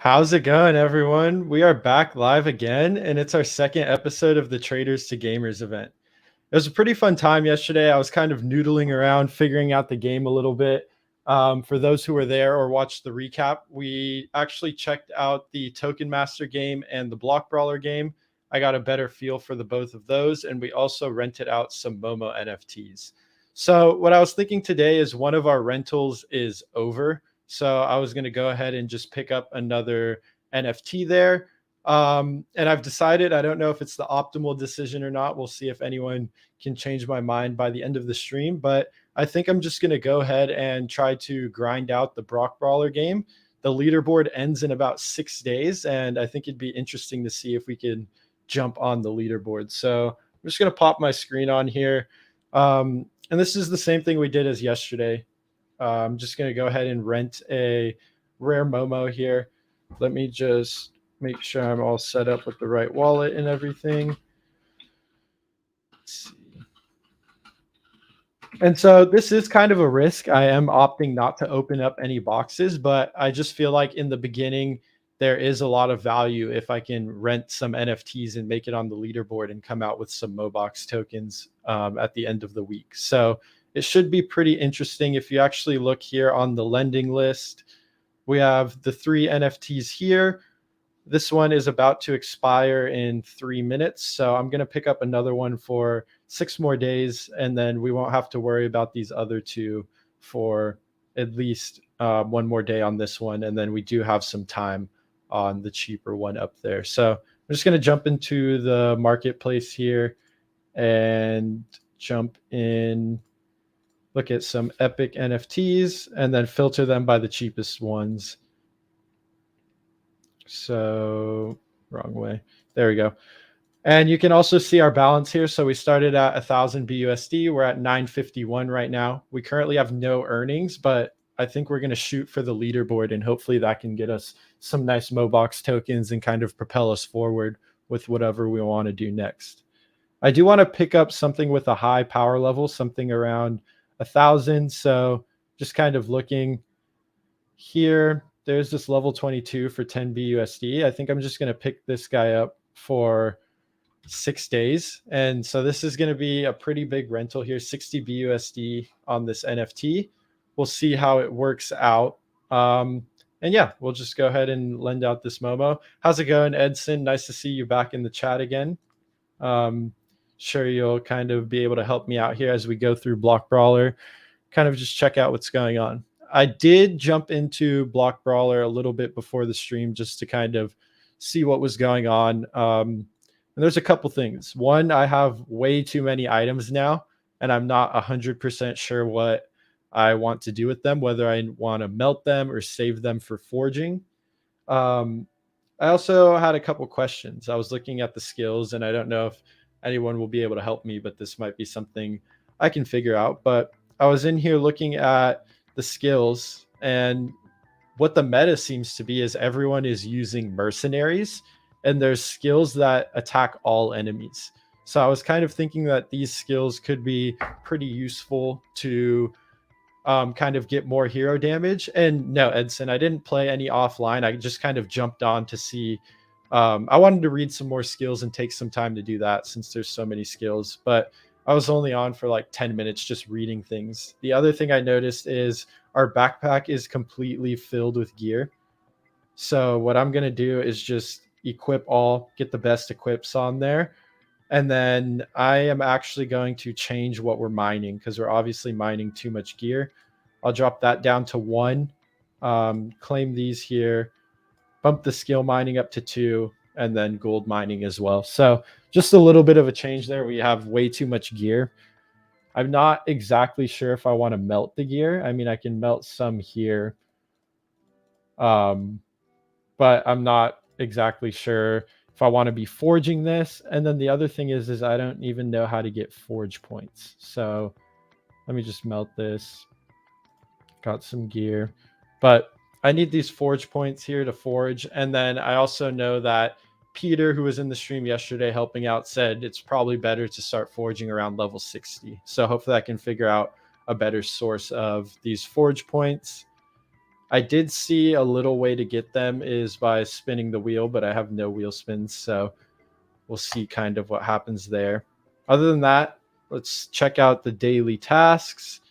How's it going, everyone? We are back live again, and it's our second episode of the Traders to Gamers event. It was a pretty fun time yesterday. I was kind of noodling around, figuring out the game a little bit. For those who were there or watched the recap, we actually checked out the Token Master game and the Block Brawler game. I got a better feel for the both of those, and we also rented out some Momo NFTs. So what I was thinking today is one of our rentals is over. So I was going to go ahead and just pick up another NFT there. And I've decided, I don't know if it's the optimal decision or not. We'll see if anyone can change my mind by the end of the stream. But I think I'm just going to go ahead and try to grind out the Brock Brawler game. The leaderboard ends in about 6 days. And I think it'd be interesting to see if we can jump on the leaderboard. So I'm just going to pop my screen on here. And this is the same thing we did as yesterday. I'm just going to go ahead and rent a rare Momo here. Let me just make sure I'm all set up with the right wallet and everything. Let's see. And so this is kind of a risk. I am opting not to open up any boxes, but I just feel like in the beginning, there is a lot of value if I can rent some NFTs and make it on the leaderboard and come out with some MoBox tokens at the end of the week. So it should be pretty interesting. If you actually look here on the lending list, we have the 3 NFTs here. This one is about to expire in 3 minutes. So I'm going to pick up another one for 6 more days, and then we won't have to worry about these other 2 for at least 1 more day on this one. And then we do have some time on the cheaper one up there. So I'm just going to jump into the marketplace here and jump in, look at some epic NFTs, and then filter them by the cheapest ones. So wrong way. There we go. And you can also see our balance here. So we started at 1,000 BUSD. We're at 951 right now. We currently have no earnings, but I think we're going to shoot for the leaderboard, and hopefully that can get us some nice MoBox tokens and kind of propel us forward with whatever we want to do next. I do want to pick up something with a high power level, something around 1,000. So just kind of looking here, there's this level 22 for 10 BUSD. I think I'm just going to pick this guy up for 6 days. And so this is going to be a pretty big rental here, 60 BUSD on this NFT. We'll see how it works out. And yeah, we'll just go ahead and lend out this Momo. How's it going, Edson? Nice to see you back in the chat again. Sure you'll kind of be able to help me out here as we go through Block Brawler, kind of just check out what's going on. I did jump into Block Brawler a little bit before the stream just to kind of see what was going on. And there's a couple things. One, I have way too many items now, and I'm not 100% sure what I want to do with them, whether I want to melt them or save them for forging. I also had a couple questions. I was looking at the skills, and I don't know if anyone will be able to help me, but this might be something I can figure out. But I was in here looking at the skills, and what the meta seems to be is everyone is using mercenaries, and there's skills that attack all enemies. So I was kind of thinking that these skills could be pretty useful to kind of get more hero damage. And no, Edson, I didn't play any offline. I just kind of jumped on to see. I wanted to read some more skills and take some time to do that since there's so many skills. But I was only on for like 10 minutes just reading things. The other thing I noticed is our backpack is completely filled with gear. So what I'm going to do is just equip all, get the best equips on there. And then I am actually going to change what we're mining because we're obviously mining too much gear. I'll drop that down to 1, claim these here, bump the skill mining up to 2, and then gold mining as well. So just a little bit of a change there. We have way too much gear. I'm not exactly sure if I want to melt the gear. I mean, I can melt some here, but I'm not exactly sure if I want to be forging this. And then the other thing is I don't even know how to get forge points. So let me just melt this. Got some gear, but I need these forge points here to forge. And then I also know that Peter, who was in the stream yesterday helping out, said it's probably better to start forging around level 60. So hopefully I can figure out a better source of these forge points. I did see a little way to get them is by spinning the wheel, but I have no wheel spins, so we'll see kind of what happens there. Other than that, let's check out the daily tasks.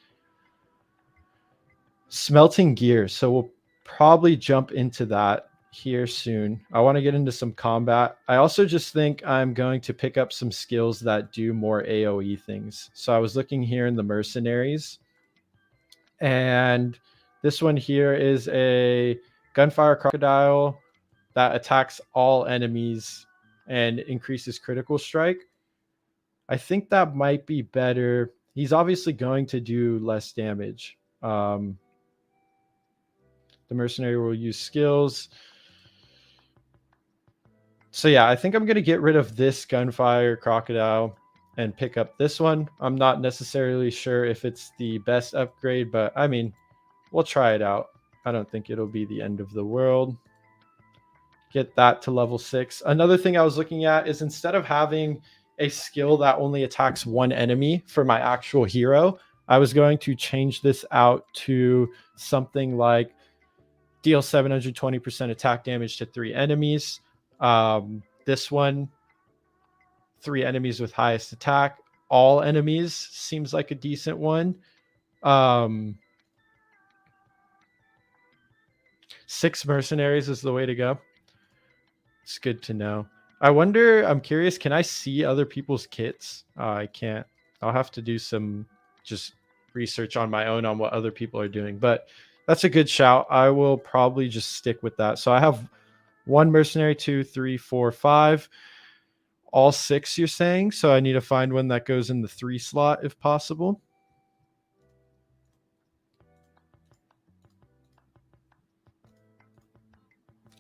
Smelting gear. So we'll probably jump into that here soon. I want to get into some combat. I also just think I'm going to pick up some skills that do more AoE things. So I was looking here in the mercenaries, and this one here is a gunfire crocodile that attacks all enemies and increases critical strike. I think that might be better. He's obviously going to do less damage. The mercenary will use skills. So yeah, I think I'm going to get rid of this gunfire crocodile and pick up this one. I'm not necessarily sure if it's the best upgrade, but I mean, we'll try it out. I don't think it'll be the end of the world. Get that to level 6. Another thing I was looking at is instead of having a skill that only attacks one enemy for my actual hero, I was going to change this out to something like deal 720% attack damage to 3 enemies. This one, 3 enemies with highest attack. All enemies seems like a decent one. 6 mercenaries is the way to go. It's good to know. I wonder, I'm curious, can I see other people's kits? I can't. I'll have to do some just research on my own on what other people are doing, but that's a good shout. I will probably just stick with that. So I have 1 mercenary, 2, 3, 4, 5, all 6 you're saying. So I need to find one that goes in the 3 slot if possible.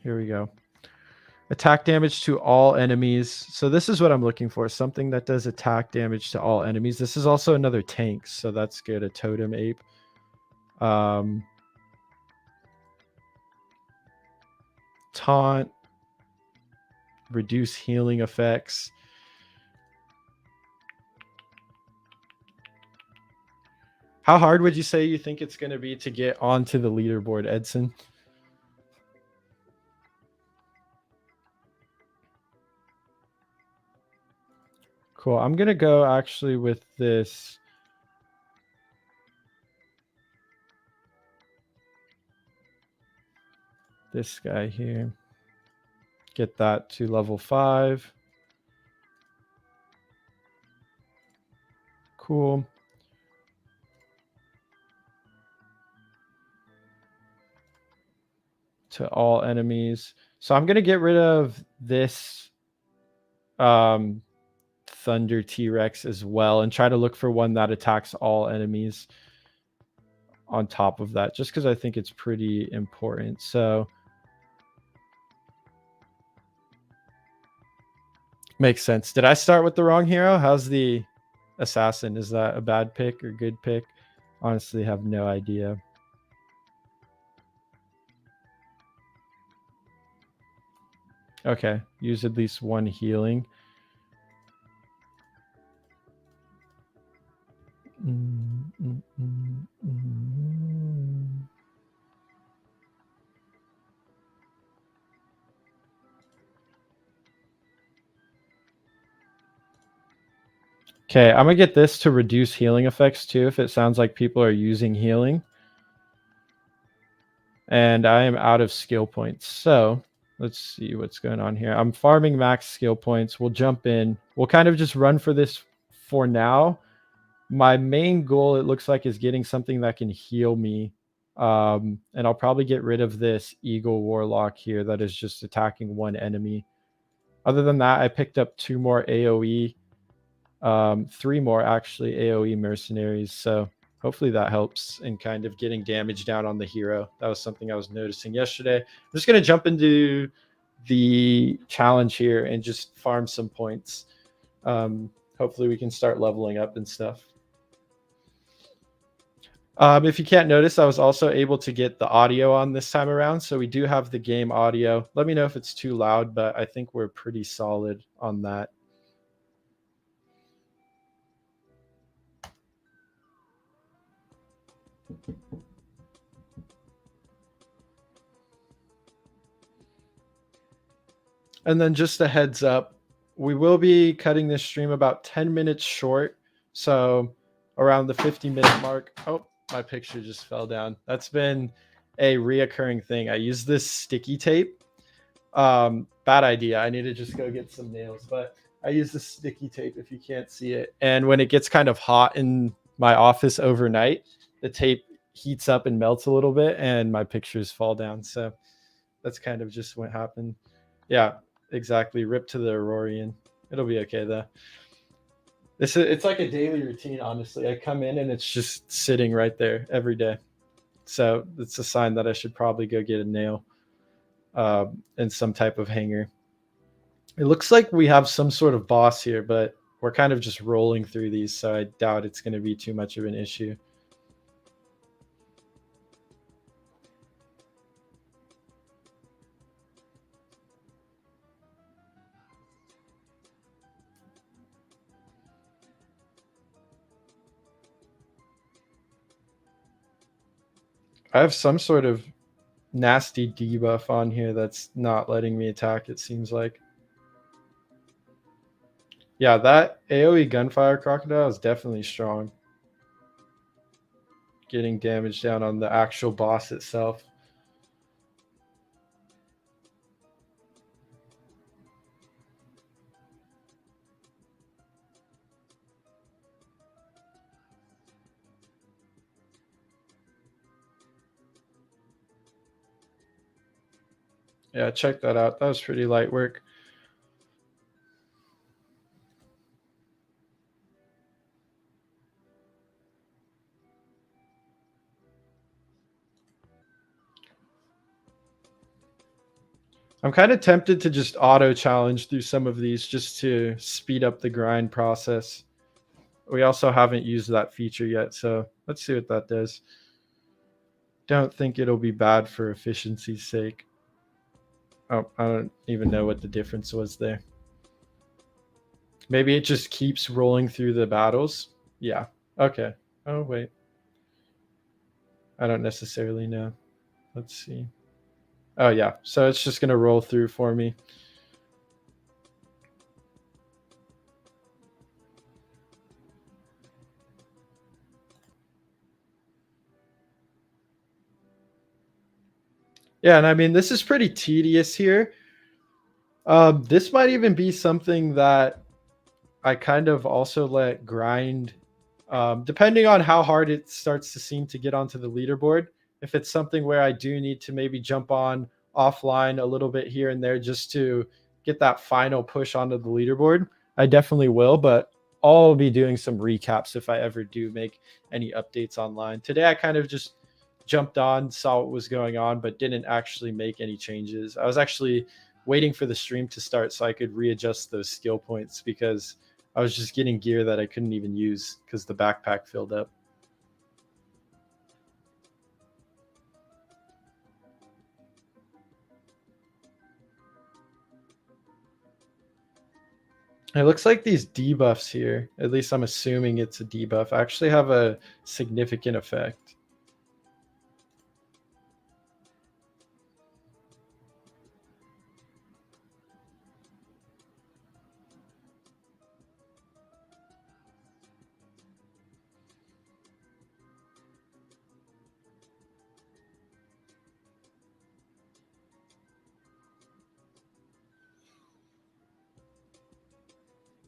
Here we go. Attack damage to all enemies. So this is what I'm looking for. Something that does attack damage to all enemies. This is also another tank, so that's good. A totem ape. Taunt. Reduce healing effects. How hard would you say you think it's going to be to get onto the leaderboard, Edson? Cool. I'm going to go actually with this. This guy here. Get that to level 5. Cool. To all enemies. So I'm going to get rid of this Thunder T-Rex as well and try to look for one that attacks all enemies on top of that, just because I think it's pretty important. So makes sense. Did I start with the wrong hero? How's the assassin? Is that a bad pick or good pick? Honestly, have no idea. Okay, use at least 1 healing. Okay, I'm gonna get this to reduce healing effects too, if it sounds like people are using healing. And I am out of skill points. So let's see what's going on here. I'm farming max skill points. We'll jump in. We'll kind of just run for this for now. My main goal, it looks like, is getting something that can heal me. And I'll probably get rid of this Eagle Warlock here that is just attacking 1 enemy. Other than that, I picked up 2 more AoE. 3 more actually AoE mercenaries. So hopefully that helps in kind of getting damage down on the hero. That was something I was noticing yesterday. I'm just going to jump into the challenge here and just farm some points. Hopefully we can start leveling up and stuff. If you can't notice, I was also able to get the audio on this time around. So we do have the game audio. Let me know if it's too loud, but I think we're pretty solid on that. And then just a heads up, we will be cutting this stream about 10 minutes short. So around the 50-minute mark. Oh, my picture just fell down. That's been a reoccurring thing. I use this sticky tape. Bad idea. I need to just go get some nails, but I use the sticky tape if you can't see it. And when it gets kind of hot in my office overnight, the tape heats up and melts a little bit and my pictures fall down. So that's kind of just what happened. Yeah, exactly. Rip to the Aurorian. It'll be okay though. It's like a daily routine, honestly. I come in and it's just sitting right there every day. So it's a sign that I should probably go get a nail and some type of hanger. It looks like we have some sort of boss here, but we're kind of just rolling through these, so I doubt it's going to be too much of an issue. I have some sort of nasty debuff on here that's not letting me attack, it seems like. Yeah, that AoE Gunfire Crocodile is definitely strong. Getting damage down on the actual boss itself. Yeah, check that out. That was pretty light work. I'm kind of tempted to just auto challenge through some of these just to speed up the grind process. We also haven't used that feature yet, so let's see what that does. Don't think it'll be bad for efficiency's sake. Oh, I don't even know what the difference was there. Maybe it just keeps rolling through the battles. Yeah. Okay. Oh, wait. I don't necessarily know. Let's see. Oh, yeah. So it's just going to roll through for me. Yeah, and I mean, this is pretty tedious here. This might even be something that I kind of also let grind, depending on how hard it starts to seem to get onto the leaderboard. If it's something where I do need to maybe jump on offline a little bit here and there just to get that final push onto the leaderboard, I definitely will. But I'll be doing some recaps if I ever do make any updates online. Today, I kind of just jumped on, saw what was going on, but didn't actually make any changes. I was actually waiting for the stream to start so I could readjust those skill points because I was just getting gear that I couldn't even use because the backpack filled up. It looks like these debuffs here, at least I'm assuming it's a debuff, actually have a significant effect.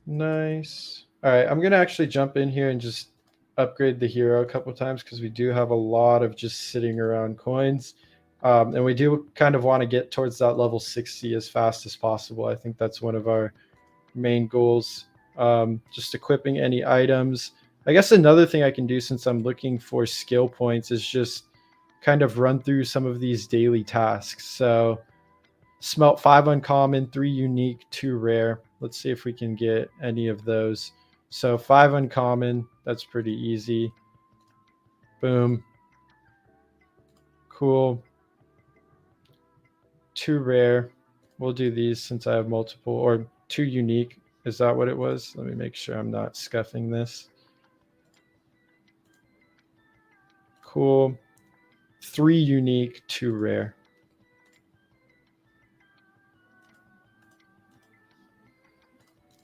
Nice. All right, I'm going to actually jump in here and just upgrade the hero a couple times because we do have a lot of just sitting around coins. And we do kind of want to get towards that level 60 as fast as possible. I think that's one of our main goals. Just equipping any items. I guess another thing I can do since I'm looking for skill points is just kind of run through some of these daily tasks. So smelt 5 uncommon, 3 unique, 2 rare. Let's see if we can get any of those. So 5 uncommon, that's pretty easy. Boom. Cool. 2 rare. We'll do these since I have multiple, or 2 unique. Is that what it was? Let me make sure I'm not scuffing this. Cool. 3 unique, 2 rare.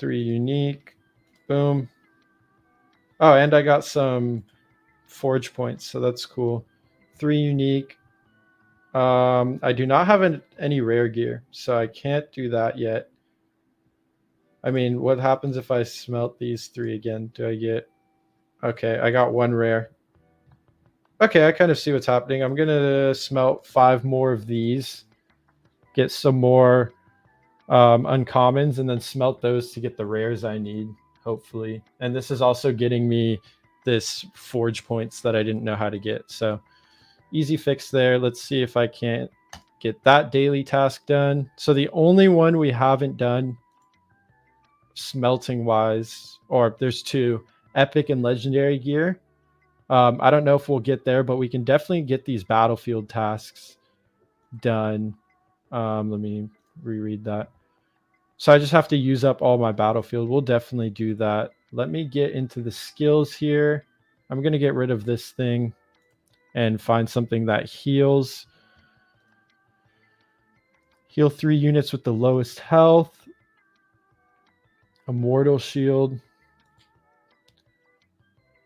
3 unique. Boom. Oh, and I got some forge points, so that's cool. 3 unique. I do not have any rare gear, so I can't do that yet. I mean, what happens if I smelt these 3 again? Do I get... Okay, I got 1 rare. Okay, I kind of see what's happening. I'm going to smelt 5 more of these, get some more uncommons, and then smelt those to get the rares I need, hopefully. And this is also getting me this forge points that I didn't know how to get. So easy fix there. Let's see if I can't get that daily task done. So the only one we haven't done smelting wise, or there's 2, epic and legendary gear. I don't know if we'll get there, but we can definitely get these battlefield tasks done. Let me reread that. So I just have to use up all my battlefield. We'll definitely do that. Let me get into the skills here. I'm going to get rid of this thing and find something that heals. Heal 3 units with the lowest health. Immortal shield.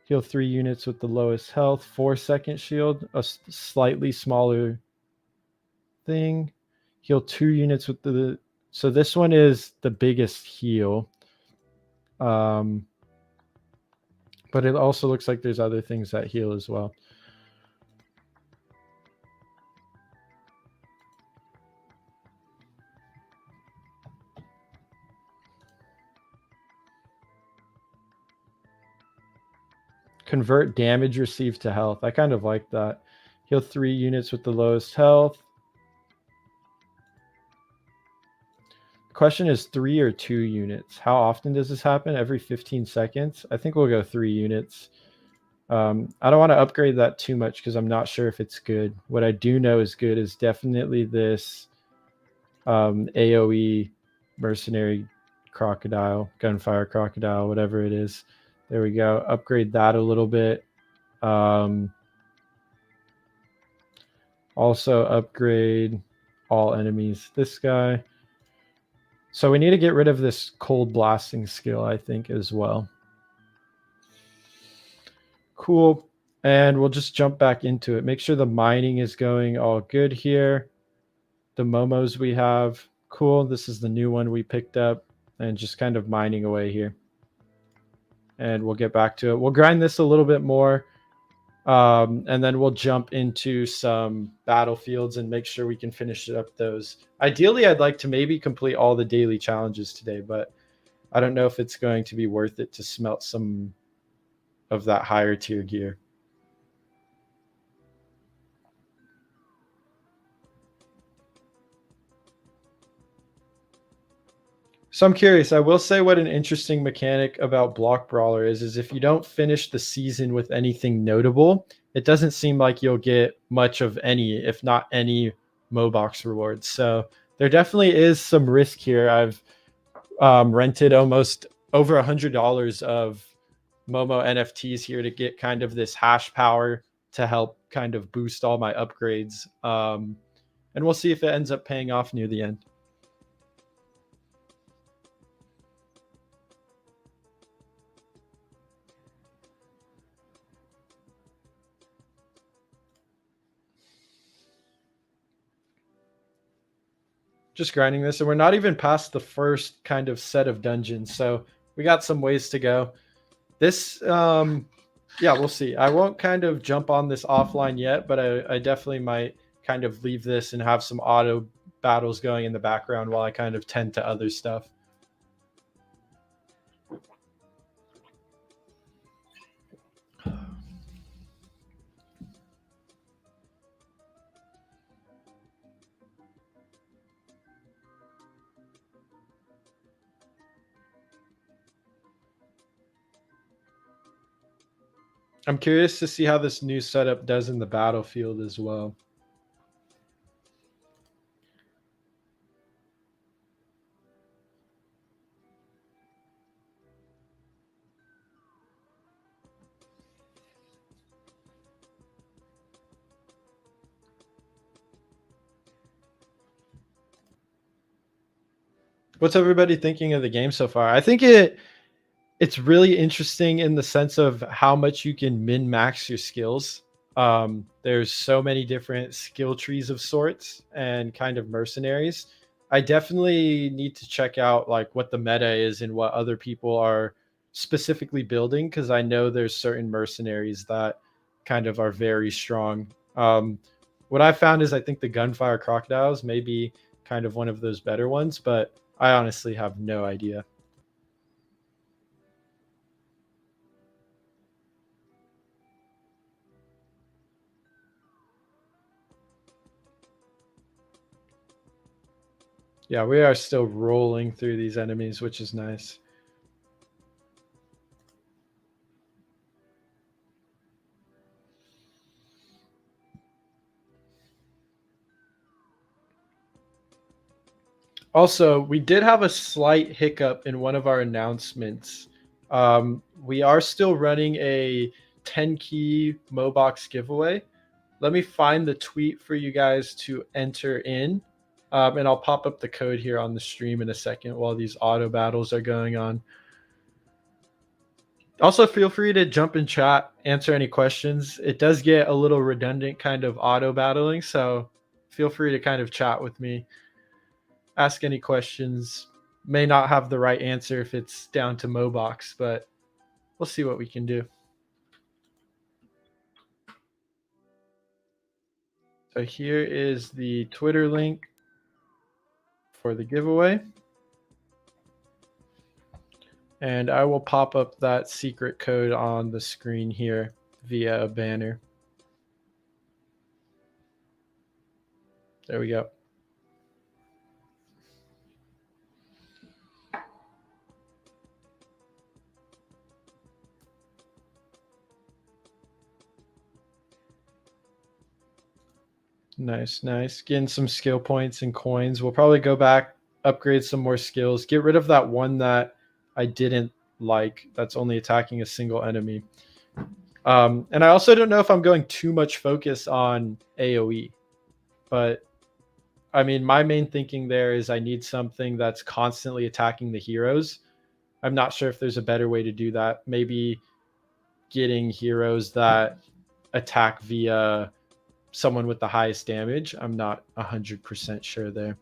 Heal 3 units with the lowest health. 4-second shield. A slightly smaller thing. Heal 2 units with the... So this one is the biggest heal. But it also looks like there's other things that heal as well. Convert damage received to health. I kind of like that. Heal 3 units with the lowest health. The question is 3 or 2 units. How often does this happen? Every 15 seconds? I think we'll go 3 units. I don't want to upgrade that too much because I'm not sure if it's good. What I do know is good is definitely this AoE mercenary crocodile, gunfire crocodile, whatever it is. There we go. Upgrade that a little bit. Also upgrade all enemies. This guy. So we need to get rid of this cold blasting skill, I think, as well. Cool. And we'll just jump back into it. Make sure the mining is going all good here. The momos we have. Cool. This is the new one we picked up. And just kind of mining away here. And we'll get back to it. We'll grind this a little bit more. And then we'll jump into some battlefields and make sure we can finish up those. Ideally, I'd like to maybe complete all the daily challenges today, but I don't know if it's going to be worth it to smelt some of that higher tier gear. So I'm curious. I will say what an interesting mechanic about Block Brawler is if you don't finish the season with anything notable, it doesn't seem like you'll get much of any, if not any, MoBox rewards. So there definitely is some risk here. I've rented almost over $100 of Momo NFTs here to get kind of this hash power to help kind of boost all my upgrades. And we'll see if it ends up paying off near the end. Just grinding this, and we're not even past the first kind of set of dungeons, so we got some ways to go. This yeah, we'll see. I won't kind of jump on this offline yet, but I definitely might kind of leave this and have some auto battles going in the background while I kind of tend to other stuff. I'm curious to see how this new setup does in the battlefield as well. What's everybody thinking of the game so far? I think it's really interesting in the sense of how much you can min max your skills. There's so many different skill trees of sorts and kind of mercenaries. I definitely need to check out like what the meta is and what other people are specifically building, because I know there's certain mercenaries that kind of are very strong. What I found is I think the gunfire crocodiles may be kind of one of those better ones, but I honestly have no idea. Yeah, we are still rolling through these enemies, which is nice. Also, we did have a slight hiccup in one of our announcements. We are still running a 10 key MoBox giveaway. Let me find the tweet for you guys to enter in. And I'll pop up the code here on the stream in a second while these auto battles are going on. Also, feel free to jump in chat, answer any questions. It does get a little redundant kind of auto battling, so feel free to kind of chat with me, ask any questions. May not have the right answer if it's down to MoBox, but we'll see what we can do. So here is the Twitter link for the giveaway. And I will pop up that secret code on the screen here via a banner. There we go. Nice, nice. Getting some skill points and coins. We'll probably go back, upgrade some more skills, get rid of that one that I didn't like that's only attacking a single enemy. And I also don't know if I'm going too much focus on AoE, but I mean, my main thinking there is I need something that's constantly attacking the heroes. I'm not sure if there's a better way to do that. Maybe getting heroes that attack via someone with the highest damage. I'm not 100% sure there.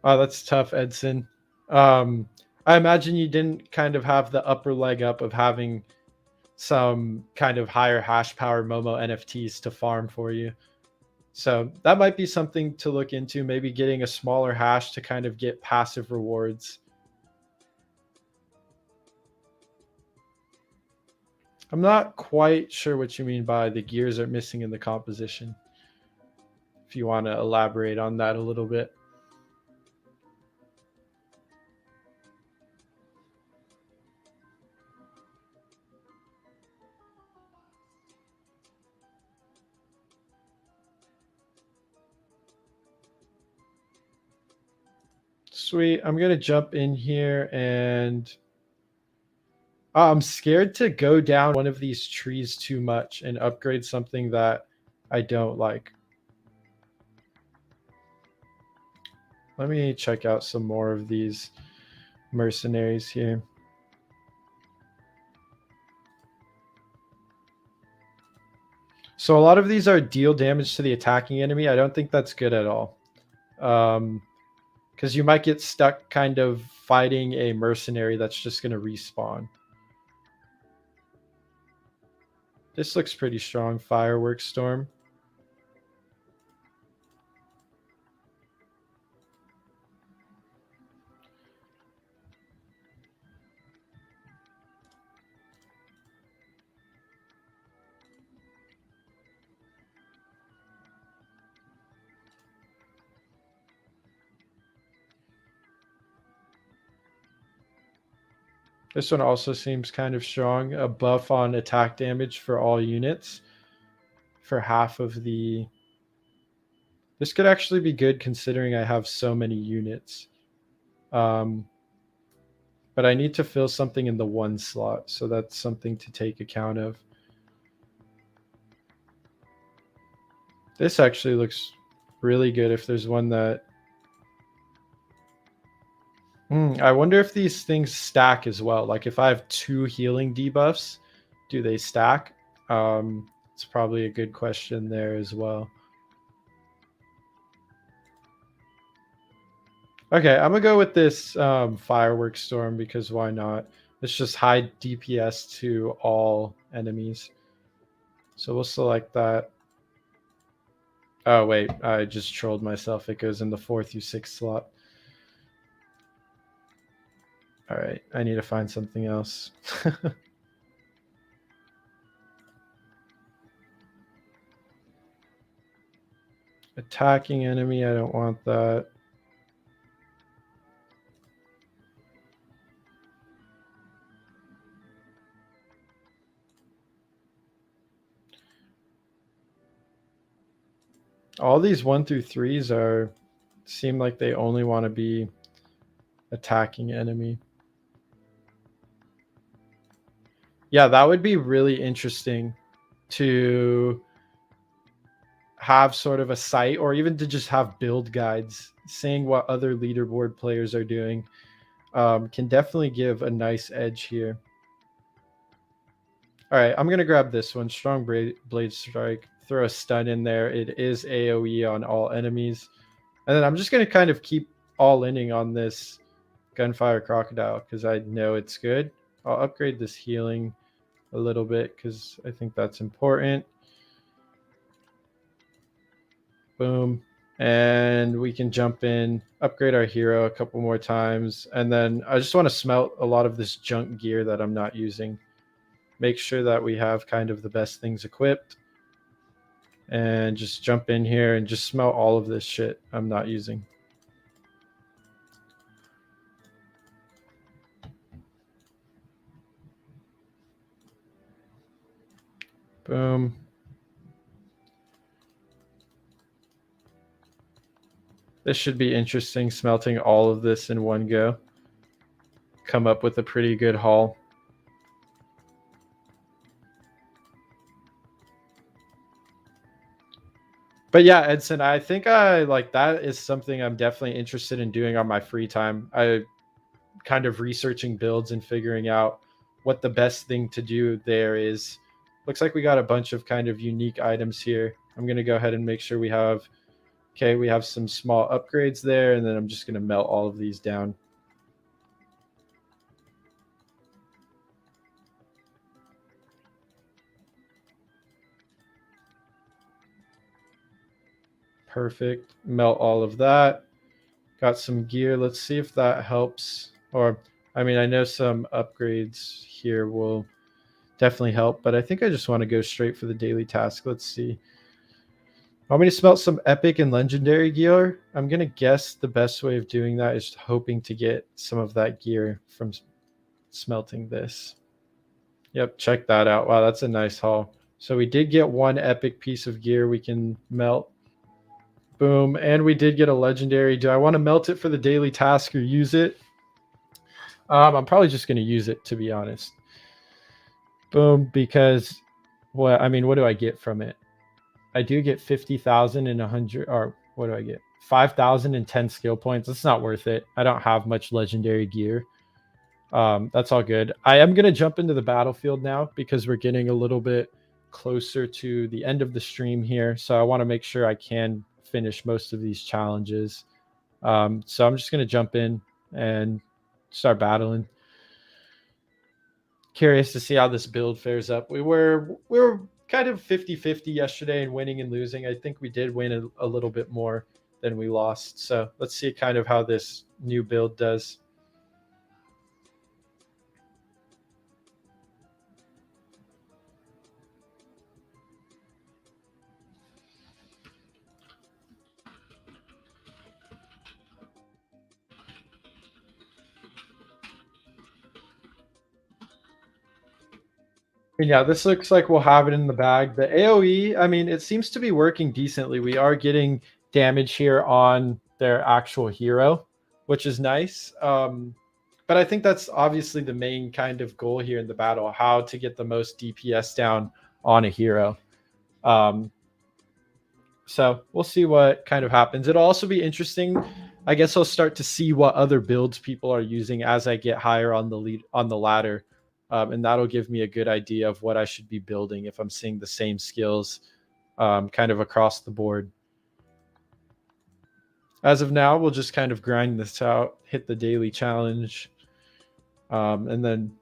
Oh, that's tough, Edson. I imagine you didn't kind of have the upper leg up of having some kind of higher hash power Momo NFTs to farm for you. So that might be something to look into, maybe getting a smaller hash to kind of get passive rewards. I'm not quite sure what you mean by the gears are missing in the composition. If you want to elaborate on that a little bit. Sweet. I'm going to jump in here and I'm scared to go down one of these trees too much and upgrade something that I don't like. Let me check out some more of these mercenaries here. So a lot of these are deal damage to the attacking enemy. I don't think that's good at all. Because you might get stuck kind of fighting a mercenary that's just going to respawn. This looks pretty strong. Fireworks Storm. This one also seems kind of strong. A buff on attack damage for all units for half of the... This could actually be good considering I have so many units. But I need to fill something in the one slot, so that's something to take account of. This actually looks really good if there's one that... I wonder if these things stack as well. Like if I have 2 healing debuffs, do they stack? It's probably a good question there as well. Okay, I'm gonna go with this firework storm because why not? It's just high DPS to all enemies. So we'll select that. Oh wait, I just trolled myself. It goes in the 4 through 6 slot. All right, I need to find something else. Attacking enemy, I don't want that. All these 1 through 3s seem like they only want to be attacking enemy. Yeah, that would be really interesting to have sort of a site, or even to just have build guides saying what other leaderboard players are doing. Can definitely give a nice edge here. All right, I'm going to grab this one. Strong Blade Strike. Throw a stun in there. It is AoE on all enemies. And then I'm just going to kind of keep all-inning on this Gunfire Crocodile because I know it's good. I'll upgrade this healing a little bit because I think that's important. Boom. And we can jump in, upgrade our hero a couple more times. And then I just want to smelt a lot of this junk gear that I'm not using. Make sure that we have kind of the best things equipped. And just jump in here and just smelt all of this shit I'm not using. Boom. This should be interesting, smelting all of this in one go. Come up with a pretty good haul. But yeah, Edson, I think I like that is something I'm definitely interested in doing on my free time. I kind of researching builds and figuring out what the best thing to do there is. Looks like we got a bunch of kind of unique items here. I'm going to go ahead and make sure we have, okay, we have some small upgrades there, and then I'm just going to melt all of these down. Perfect. Melt all of that. Got some gear. Let's see if that helps. Or, I mean, I know some upgrades here will definitely help, but I think I just want to go straight for the daily task. Let's see. Want me to smelt some epic and legendary gear? I'm going to guess the best way of doing that is hoping to get some of that gear from smelting this. Yep, check that out. Wow, that's a nice haul. So we did get one epic piece of gear we can melt. Boom. And we did get a legendary. Do I want to melt it for the daily task or use it? I'm probably just going to use it, to be honest. Boom. Because, well, I mean, what do I get from it? I do get 50,000 and 100, or what do I get? 5,010 skill points. It's not worth it. I don't have much legendary gear. That's all good. I am going to jump into the battlefield now because we're getting a little bit closer to the end of the stream here. So I want to make sure I can finish most of these challenges. So I'm just going to jump in and start battling. Curious to see how this build fares up. We were kind of 50-50 yesterday in winning and losing. I think we did win a little bit more than we lost. So let's see kind of how this new build does. Yeah, this looks like we'll have it in the bag. The AoE, I mean, it seems to be working decently. We are getting damage here on their actual hero, which is nice. But I think that's obviously the main kind of goal here in the battle, how to get the most DPS down on a hero. So we'll see what kind of happens. It'll also be interesting. I guess I'll start to see what other builds people are using as I get higher on the ladder, and that'll give me a good idea of what I should be building if I'm seeing the same skills kind of across the board. As of now, we'll just kind of grind this out, hit the daily challenge, and then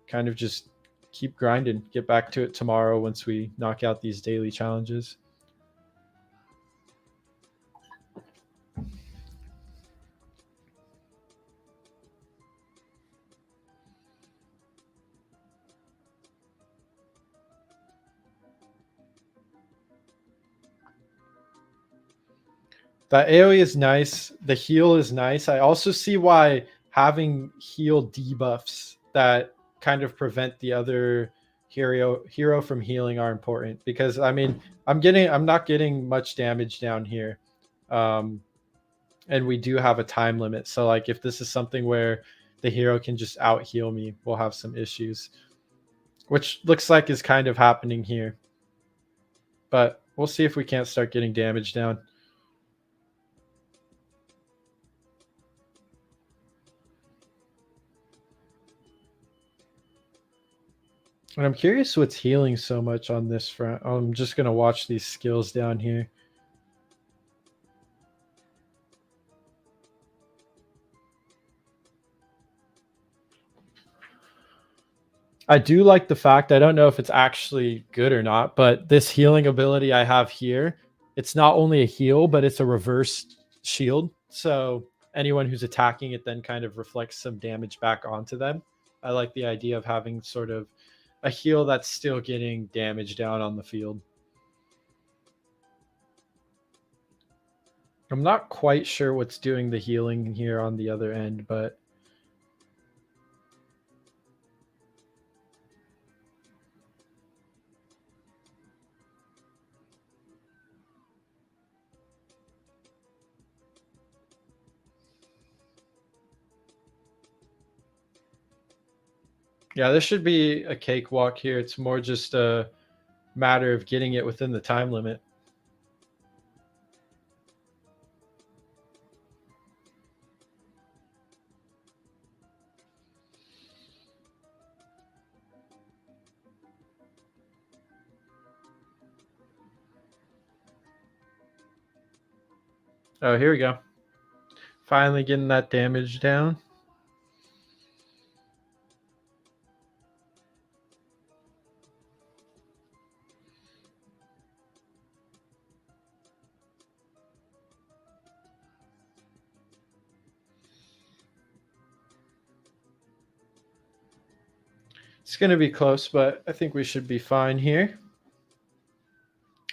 kind of just keep grinding, get back to it tomorrow once we knock out these daily challenges. That AoE is nice. The heal is nice. I also see why having heal debuffs that kind of prevent the other hero from healing are important, because I mean I'm not getting much damage down here. And we do have a time limit. So like if this is something where the hero can just out heal me, we'll have some issues, which looks like is kind of happening here. But we'll see if we can't start getting damage down. And I'm curious what's healing so much on this front. I'm just going to watch these skills down here. I do like the fact, I don't know if it's actually good or not, but this healing ability I have here, it's not only a heal, but it's a reverse shield. So anyone who's attacking it then kind of reflects some damage back onto them. I like the idea of having sort of a heal that's still getting damage down on the field. I'm not quite sure what's doing the healing here on the other end, but yeah, this should be a cakewalk here. It's more just a matter of getting it within the time limit. Oh, here we go. Finally getting that damage down. It's going to be close, but I think we should be fine here.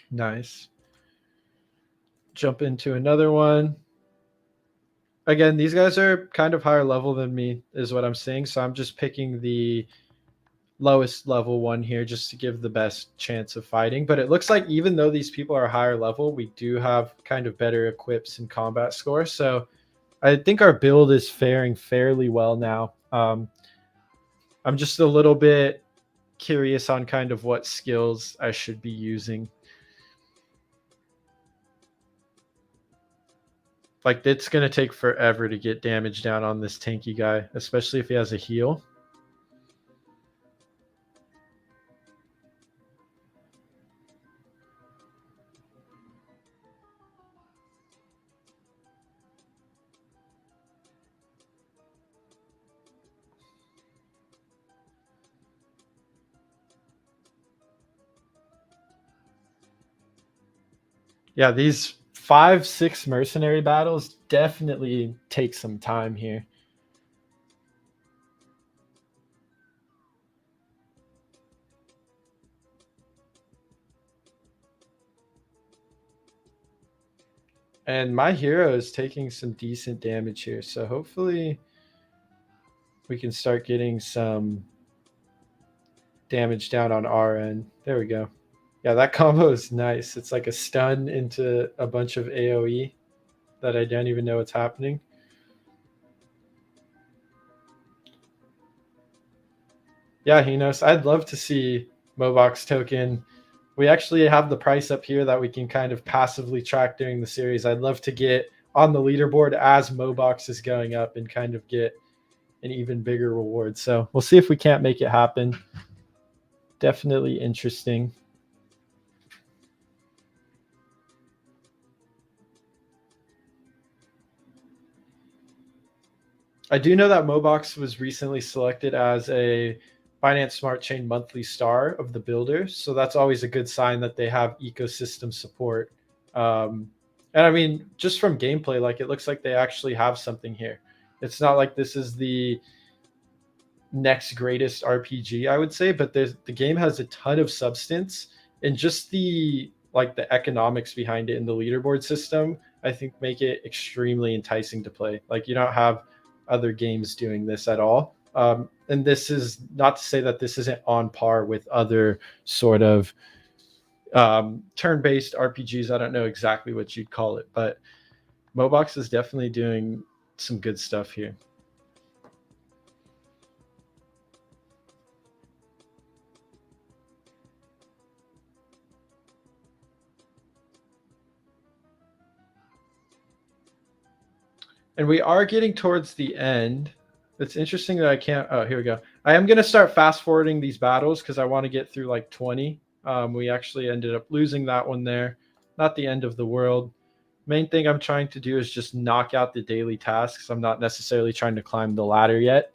Nice. Jump into another one. Again, these guys are kind of higher level than me, is what I'm seeing. So I'm just picking the lowest level one here just to give the best chance of fighting. But it looks like even though these people are higher level, we do have kind of better equips and combat score. So I think our build is faring fairly well now. I'm just a little bit curious on kind of what skills I should be using. Like, it's going to take forever to get damage down on this tanky guy, especially if he has a heal. Yeah, these 5-6 mercenary battles definitely take some time here. And my hero is taking some decent damage here, so hopefully we can start getting some damage down on our end. There we go. Yeah, that combo is nice. It's like a stun into a bunch of AoE that I don't even know what's happening. Yeah, Hinos, I'd love to see MoBox token We actually have the price up here that we can kind of passively track during the series. I'd love to get on the leaderboard as MoBox is going up and kind of get an even bigger reward. So we'll see if we can't make it happen. Definitely interesting. I do know that MoBox was recently selected as a Binance Smart Chain monthly star of the builders. So that's always a good sign that they have ecosystem support. And I mean, just from gameplay, like it looks like they actually have something here. It's not like this is the next greatest RPG, I would say, but the game has a ton of substance, and just the economics behind it in the leaderboard system, I think make it extremely enticing to play. Like you don't have other games doing this at all. And this is not to say that this isn't on par with other sort of turn-based RPGs. I don't know exactly what you'd call it, but MoBox is definitely doing some good stuff here. And we are getting towards the end. It's interesting that I can't. Oh, here we go. I am going to start fast forwarding these battles because I want to get through like 20. We actually ended up losing that one there. Not the end of the world. Main thing I'm trying to do is just knock out the daily tasks. I'm not necessarily trying to climb the ladder yet.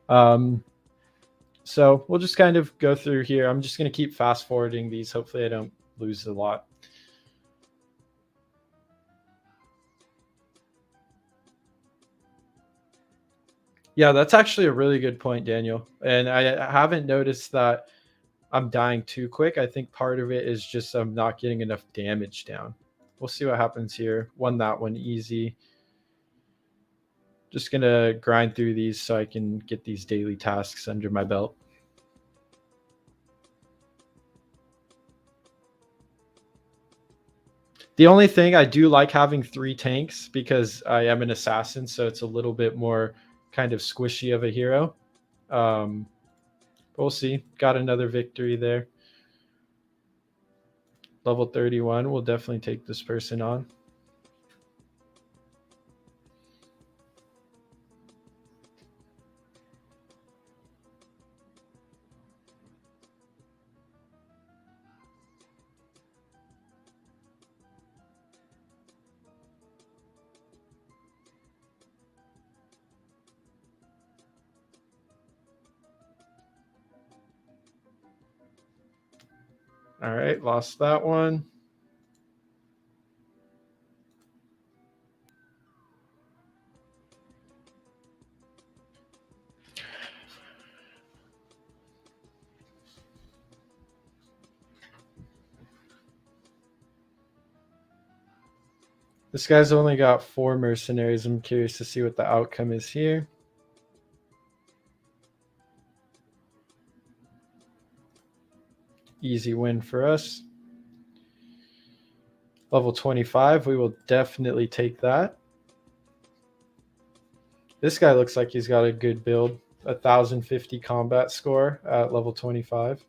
So we'll just kind of go through here. I'm just going to keep fast forwarding these. Hopefully I don't lose a lot. Yeah, that's actually a really good point, Daniel. And I haven't noticed that I'm dying too quick. I think part of it is just I'm not getting enough damage down. We'll see what happens here. Won that one easy. Just going to grind through these so I can get these daily tasks under my belt. The only thing, I do like having 3 tanks because I am an assassin, so it's a little bit more kind of squishy of a hero. We'll see. Got another victory there. Level 31. We'll definitely take this person on. All right, lost that one. This guy's only got 4 mercenaries. I'm curious to see what the outcome is here. Easy win for us. Level 25. We will definitely take that. This guy looks like he's got a good build. 1,050 combat score at level 25.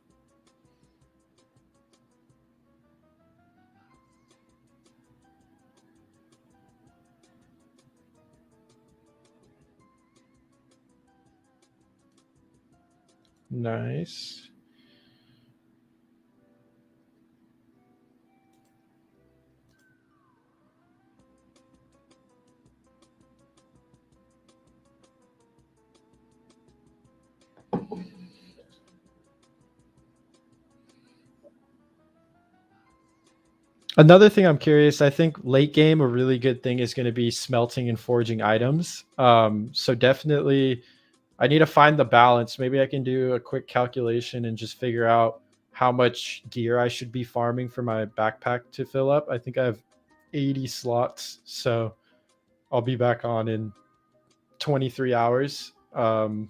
Nice. Another thing I'm curious, I think late game, a really good thing is going to be smelting and forging items. So definitely, I need to find the balance. Maybe I can do a quick calculation and just figure out how much gear I should be farming for my backpack to fill up. I think I have 80 slots. So I'll be back on in 23 hours. So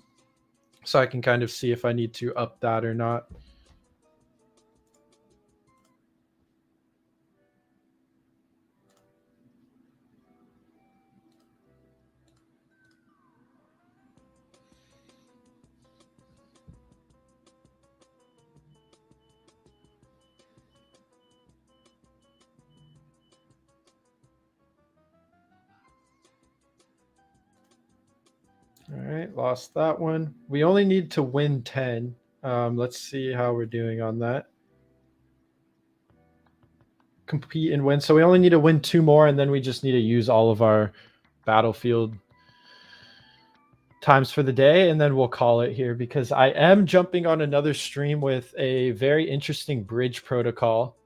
I can kind of see if I need to up that or not. All right, lost that one. We only need to win 10. Let's see how we're doing on that. Compete and win. So we only need to win 2 more, and then we just need to use all of our battlefield times for the day, and then we'll call it here, because I am jumping on another stream with a very interesting bridge protocol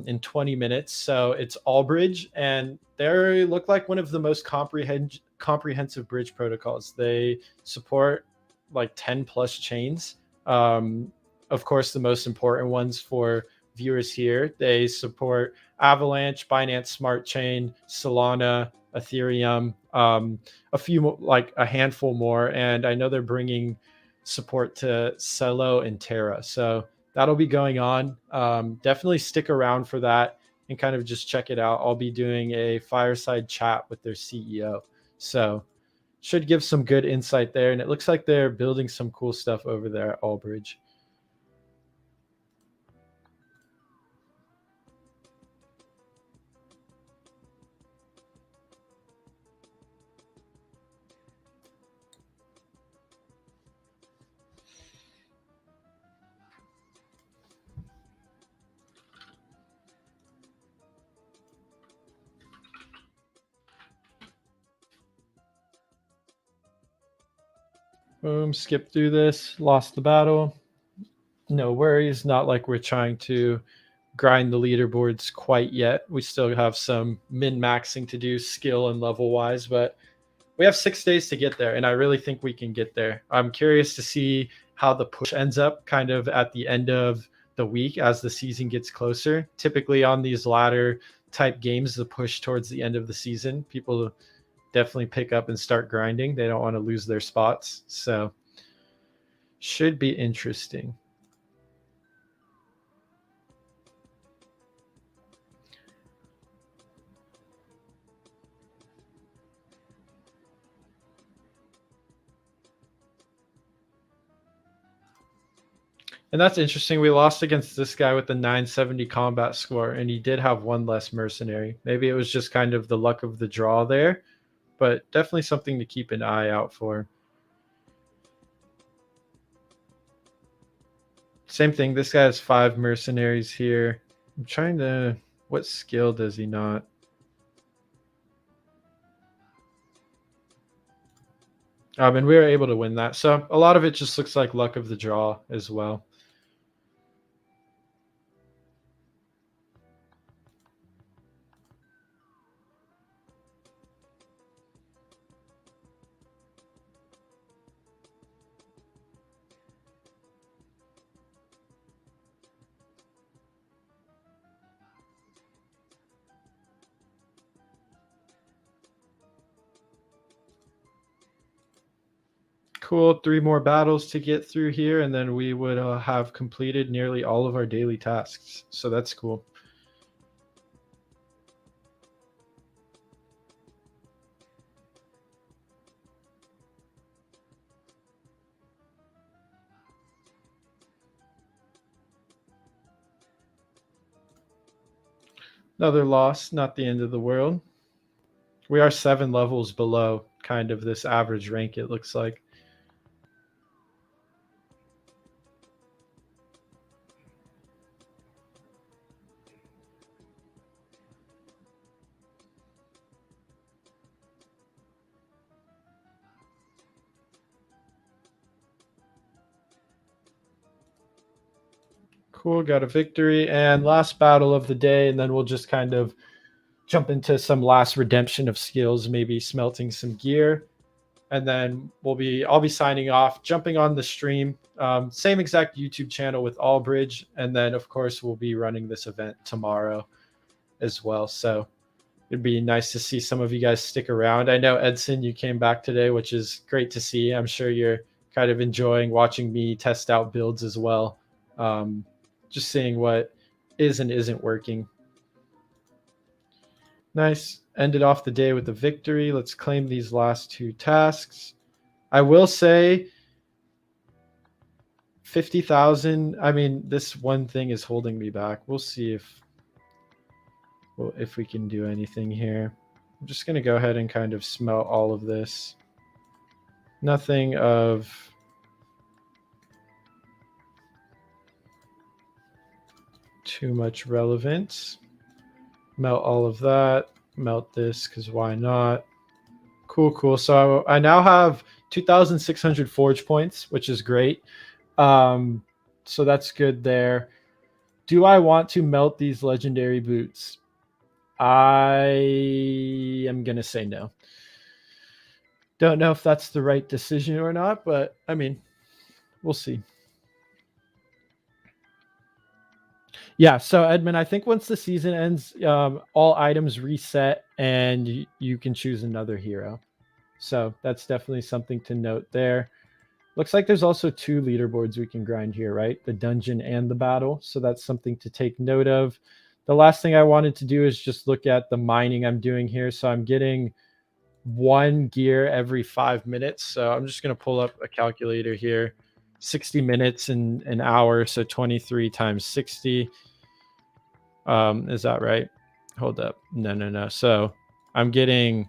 in 20 minutes. So it's all bridge, and they look like one of the most comprehensive bridge protocols. They support like 10 plus chains. Of course, the most important ones for viewers here, they support Avalanche, Binance Smart Chain, Solana, Ethereum, a few, like a handful more, and I know they're bringing support to Celo and Terra, so that'll be going on. Definitely stick around for that and kind of just check it out. I'll be doing a fireside chat with their CEO, so should give some good insight there, and it looks like they're building some cool stuff over there at Allbridge. Boom, skip through this, lost the battle. No worries, not like we're trying to grind the leaderboards quite yet. We still have some min-maxing to do skill and level wise, but we have 6 days to get there, and I really think we can get there. I'm curious to see how the push ends up kind of at the end of the week as the season gets closer. Typically on these ladder type games, the push towards the end of the season, people definitely pick up and start grinding. They don't want to lose their spots. So should be interesting. And that's interesting. We lost against this guy with the 970 combat score, and he did have one less mercenary. Maybe it was just kind of the luck of the draw there, but definitely something to keep an eye out for. Same thing. This guy has 5 mercenaries here. I'm trying to... What skill does he not? And we were able to win that. So a lot of it just looks like luck of the draw as well. Cool. 3 more battles to get through here, and then we would have completed nearly all of our daily tasks. So that's cool. Another loss, not the end of the world. We are 7 levels below kind of this average rank, it looks like. Cool, got a victory. And last battle of the day, and then we'll just kind of jump into some last redemption of skills, maybe smelting some gear. And then I'll be signing off, jumping on the stream. Same exact YouTube channel with Allbridge. And then of course we'll be running this event tomorrow as well. So it'd be nice to see some of you guys stick around. I know, Edson, you came back today, which is great to see. I'm sure you're kind of enjoying watching me test out builds as well. Just seeing what is and isn't working. Nice. Ended off the day with a victory. Let's claim these last 2 tasks. I will say 50,000. I mean, this one thing is holding me back. We'll see if we can do anything here. I'm just going to go ahead and kind of smelt all of this. Nothing of too much relevance. Melt all of that. Melt this because why not? Cool. So I now have 2,600 forge points, which is great. So that's good there. Do I want to melt these legendary boots? I am going to say no. Don't know if that's the right decision or not, but I mean, we'll see. Yeah, so Edmund, I think once the season ends, all items reset and you can choose another hero. So that's definitely something to note there. Looks like there's also 2 leaderboards we can grind here, right? The dungeon and the battle. So that's something to take note of. The last thing I wanted to do is just look at the mining I'm doing here. So I'm getting 1 gear every 5 minutes. So I'm just going to pull up a calculator here. 60 minutes in an hour. So 23 times 60. Is that right? Hold up. No. So I'm getting...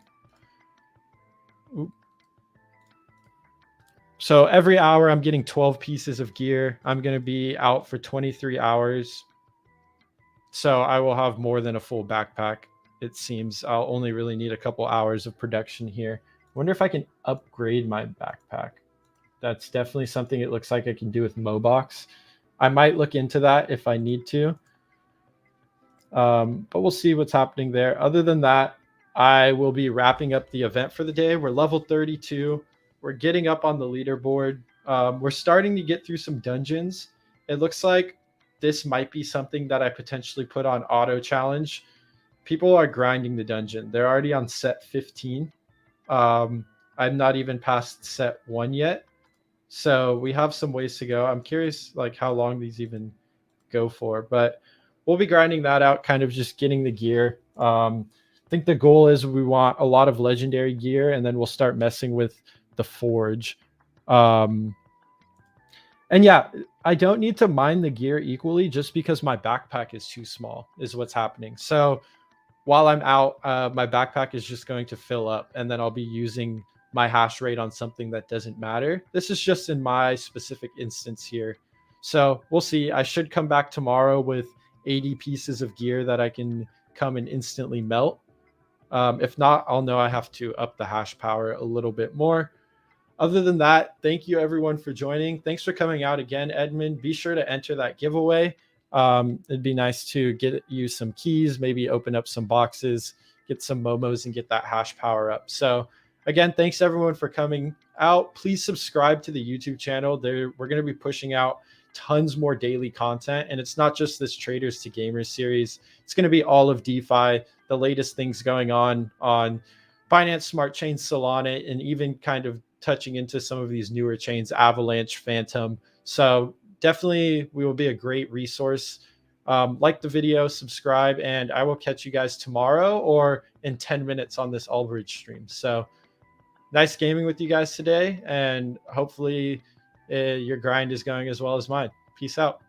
So every hour I'm getting 12 pieces of gear. I'm going to be out for 23 hours. So I will have more than a full backpack. It seems I'll only really need a couple hours of production here. I wonder if I can upgrade my backpack. That's definitely something it looks like I can do with MoBox. I might look into that if I need to. But we'll see what's happening there. Other than that, I will be wrapping up the event for the day. We're level 32. We're getting up on the leaderboard. We're starting to get through some dungeons. It looks like this might be something that I potentially put on auto challenge. People are grinding the dungeon. They're already on set 15. I'm not even past set 1 yet. So we have some ways to go. I'm curious like how long these even go for, but we'll be grinding that out, kind of just getting the gear. I think the goal is we want a lot of legendary gear, and then we'll start messing with the forge. And yeah, I don't need to mine the gear equally just because my backpack is too small is what's happening. So while I'm out, my backpack is just going to fill up, and then I'll be using my hash rate on something that doesn't matter. This is just in my specific instance here. So we'll see. I should come back tomorrow with 80 pieces of gear that I can come and instantly melt. If not, I'll know I have to up the hash power a little bit more. Other than that, thank you everyone for joining. Thanks for coming out again, Edmund. Be sure to enter that giveaway. It'd be nice to get you some keys, maybe open up some boxes, get some momos, and get that hash power up. So again, thanks everyone for coming out. Please subscribe to the YouTube channel. We're going to be pushing out tons more daily content, and it's not just this Traders to Gamers series. It's going to be all of DeFi, the latest things going on Binance Smart Chain, Solana, and even kind of touching into some of these newer chains, Avalanche, Phantom. So definitely we will be a great resource. Like the video, subscribe, and I will catch you guys tomorrow or in 10 minutes on this Albridge stream. So nice gaming with you guys today, and hopefully your grind is going as well as mine. Peace out.